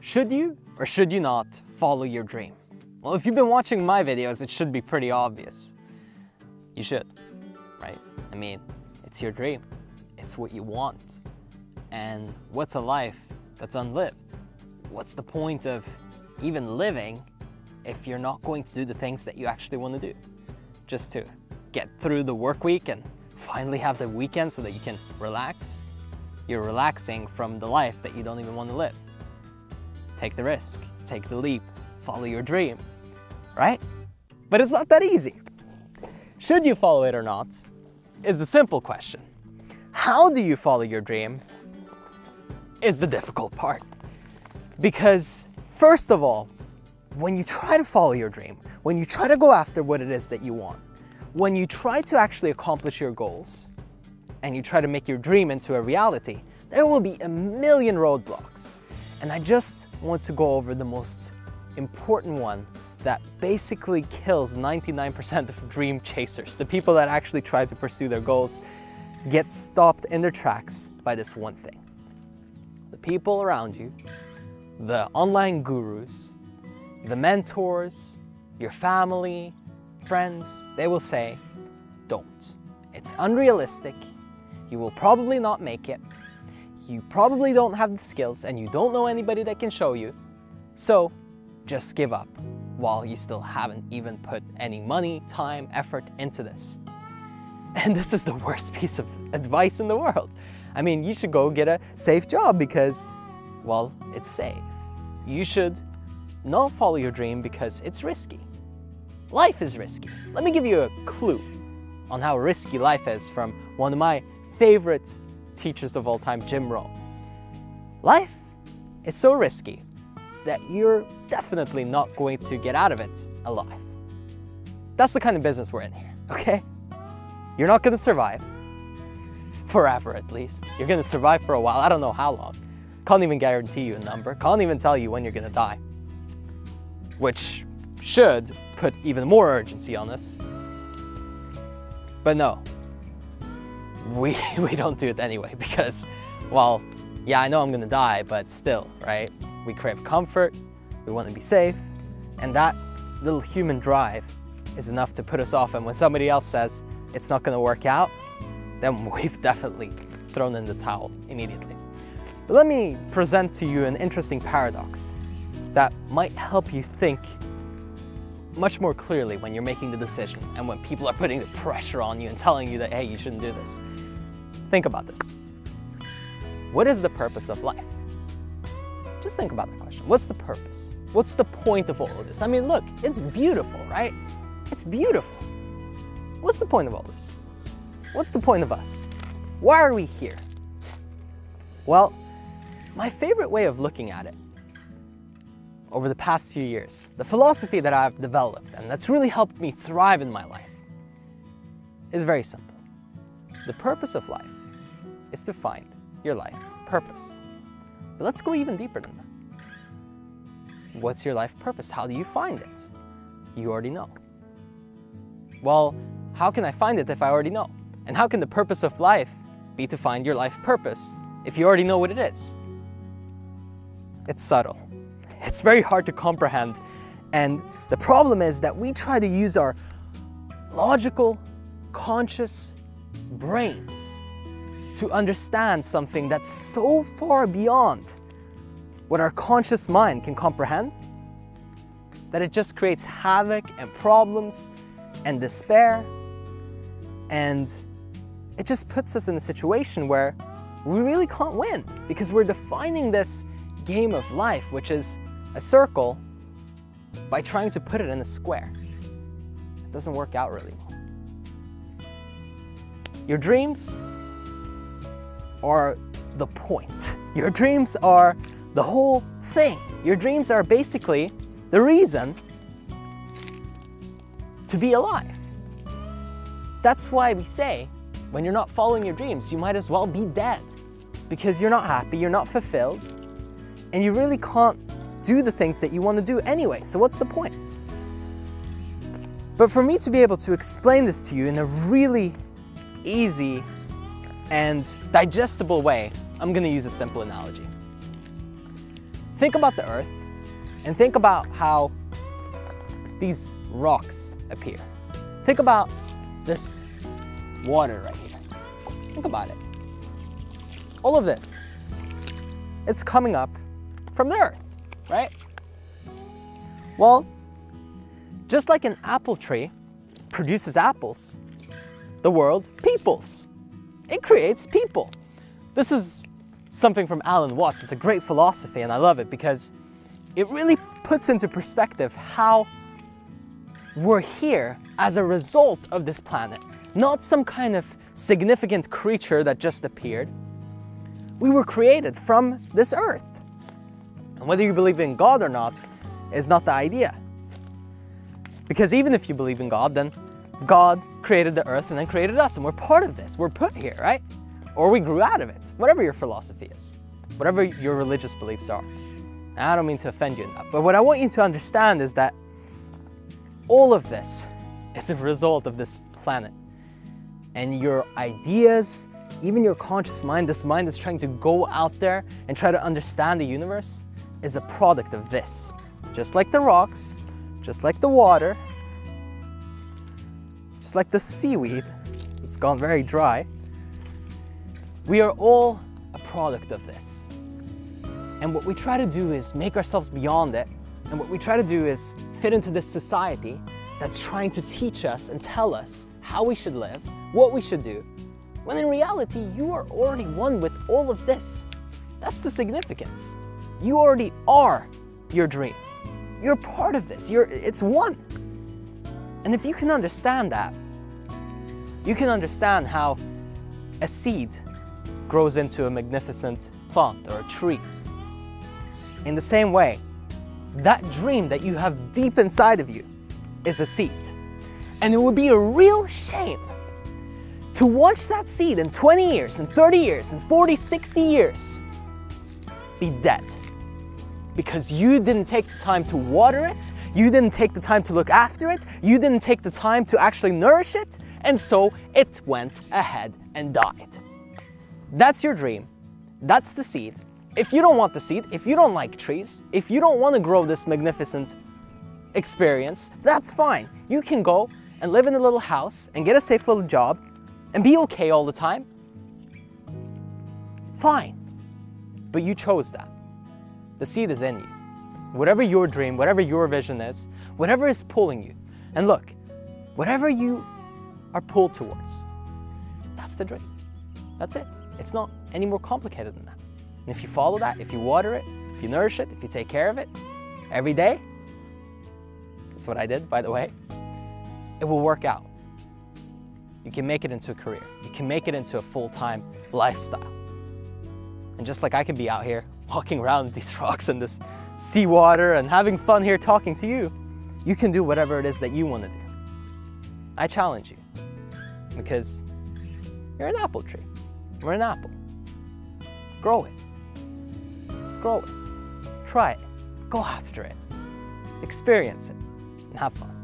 Should you or should you not follow your dream? Well, if you've been watching my videos, it should be pretty obvious. You should, right? I mean, it's your dream. It's what you want. And what's a life that's unlived? What's the point of even living if you're not going to do the things that you actually want to do? Just to get through the work week and finally have the weekend so that you can relax? You're relaxing from the life that you don't even want to live. Take the risk, take the leap, follow your dream, right? But it's not that easy. Should you follow it or not is the simple question. How do you follow your dream is the difficult part. Because first of all, when you try to follow your dream, when you try to go after what it is that you want, when you try to actually accomplish your goals, and you try to make your dream into a reality, there will be a million roadblocks. And I just want to go over the most important one that basically kills 99% of dream chasers. The people that actually try to pursue their goals get stopped in their tracks by this one thing. The people around you, the online gurus, the mentors, your family, friends, they will say, don't. It's unrealistic. You will probably not make it. You probably don't have the skills and you don't know anybody that can show you. So just give up while you still haven't even put any money, time, effort into this. And this is the worst piece of advice in the world. I mean, you should go get a safe job because, well, it's safe. You should not follow your dream because it's risky. Life is risky. Let me give you a clue on how risky life is from one of my favorite teachers of all time, Jim Rohn. Life is so risky that you're definitely not going to get out of it alive. That's the kind of business we're in here, okay? You're not going to survive. Forever, at least. You're going to survive for a while. I don't know how long. Can't even guarantee you a number. Can't even tell you when you're going to die. Which should put even more urgency on us. But no. We don't do it anyway because, well, yeah, I know I'm going to die, but still, right? We crave comfort. We want to be safe. And that little human drive is enough to put us off. And when somebody else says it's not going to work out, then we've definitely thrown in the towel immediately. But let me present to you an interesting paradox that might help you think much more clearly when you're making the decision and when people are putting the pressure on you and telling you that, hey, you shouldn't do this. Think about this. What is the purpose of life? Just think about that question. What's the purpose? What's the point of all of this? I mean, look, it's beautiful, right? It's beautiful. What's the point of all this? What's the point of us? Why are we here? Well, my favorite way of looking at it over the past few years, the philosophy that I've developed and that's really helped me thrive in my life is very simple. The purpose of life is to find your life purpose. But let's go even deeper than that. What's your life purpose? How do you find it? You already know. Well, how can I find it if I already know? And how can the purpose of life be to find your life purpose if you already know what it is? It's subtle. It's very hard to comprehend. And the problem is that we try to use our logical, conscious brains to understand something that's so far beyond what our conscious mind can comprehend that it just creates havoc and problems and despair, and it just puts us in a situation where we really can't win because we're defining this game of life, which is a circle, by trying to put it in a square. It doesn't work out really well. Your dreams are the point. Your dreams are the whole thing. Your dreams are basically the reason to be alive. That's why we say, when you're not following your dreams, you might as well be dead. Because you're not happy, you're not fulfilled, and you really can't do the things that you want to do anyway. So what's the point? But for me to be able to explain this to you in a really easy and digestible way, I'm going to use a simple analogy. think about the earth and think about how these rocks appear. Think about this water right here. Think about it. All of this, it's coming up from the earth, right? Well, just like an apple tree produces apples, the world peoples. It creates people. This is something from Alan Watts. It's a great philosophy and I love it because it really puts into perspective how we're here as a result of this planet, not some kind of significant creature that just appeared. We were created from this earth. And whether you believe in God or not is not the idea. Because even if you believe in God, then God created the earth and then created us, and we're part of this. We're put here, right? Or we grew out of it, whatever your philosophy is, whatever your religious beliefs are. And I don't mean to offend you in that, but what I want you to understand is that all of this is a result of this planet. And your ideas, even your conscious mind, this mind that's trying to go out there and try to understand the universe, is a product of this. Just like the rocks, just like the water, just like the seaweed, it's gone very dry. We are all a product of this. And what we try to do is make ourselves beyond it. And what we try to do is fit into this society that's trying to teach us and tell us how we should live, what we should do, when in reality, you are already one with all of this. That's the significance. You already are your dream. You're part of this. It's one. And if you can understand that, you can understand how a seed grows into a magnificent plant or a tree. In the same way, that dream that you have deep inside of you is a seed. And it would be a real shame to watch that seed in 20 years, in 30 years, in 40, 60 years be dead. Because you didn't take the time to water it, you didn't take the time to look after it, you didn't take the time to actually nourish it, and so it went ahead and died. That's your dream. That's the seed. If you don't want the seed, if you don't like trees, if you don't want to grow this magnificent experience, that's fine. You can go and live in a little house and get a safe little job and be okay all the time. Fine. But you chose that. The seed is in you. Whatever your dream, whatever your vision is, whatever is pulling you. And look, whatever you are pulled towards, that's the dream. That's it. It's not any more complicated than that. And if you follow that, if you water it, if you nourish it, if you take care of it every day, that's what I did, by the way, it will work out. You can make it into a career. You can make it into a full-time lifestyle. And just like I could be out here walking around with these rocks and this seawater and having fun here talking to you, you can do whatever it is that you want to do. I challenge you because you're an apple tree. We're an apple. Grow it. Grow it. Try it. Go after it. Experience it and have fun.